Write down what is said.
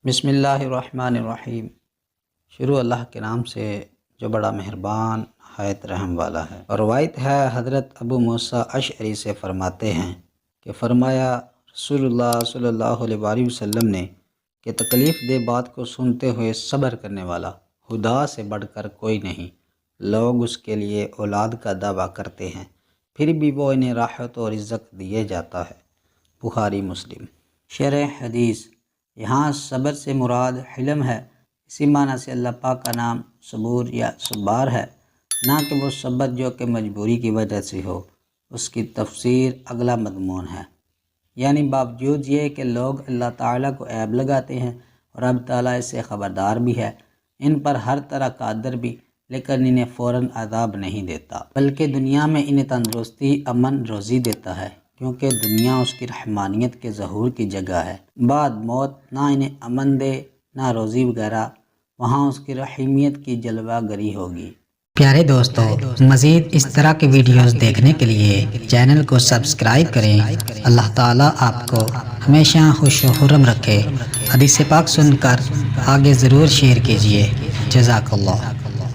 بسم اللہ الرحمن الرحیم۔ شروع اللہ کے نام سے جو بڑا مہربان نہایت رحم والا ہے۔ اور روایت ہے حضرت ابو موسیٰ اشعری سے فرماتے ہیں کہ فرمایا رسول اللہ صلی اللہ علیہ وآلہ وسلم نے کہ تکلیف دہ بات کو سنتے ہوئے صبر کرنے والا خدا سے بڑھ کر کوئی نہیں۔ لوگ اس کے لیے اولاد کا دعویٰ کرتے ہیں، پھر بھی وہ انہیں راحت اور رزق دیے جاتا ہے۔ بخاری مسلم۔ شرح حدیث۔ یہاں صبر سے مراد حلم ہے، اسی معنی سے اللہ پاک کا نام صبور یا صبار ہے، نہ کہ وہ صبر جو کہ مجبوری کی وجہ سے ہو۔ اس کی تفسیر اگلا مضمون ہے، یعنی باوجود یہ کہ لوگ اللہ تعالیٰ کو عیب لگاتے ہیں اور اب تعالیٰ اس سے خبردار بھی ہے، ان پر ہر طرح قادر بھی، لیکن انہیں فوراً عذاب نہیں دیتا، بلکہ دنیا میں انہیں تندرستی، امن، روزی دیتا ہے، کیونکہ دنیا اس کی رحمانیت کے ظہور کی جگہ ہے۔ بعد موت نہ انہیں امن دے نہ روزی وغیرہ، وہاں اس کی رحیمیت کی جلوہ گری ہوگی۔ پیارے دوستو، مزید اس طرح کے ویڈیوز دیکھنے کے لیے چینل کو سبسکرائب کریں۔ اللہ تعالیٰ آپ کو ہمیشہ خوش و خرم رکھے۔ حدیث پاک سن کر آگے ضرور شیئر کیجیے۔ جزاک اللہ۔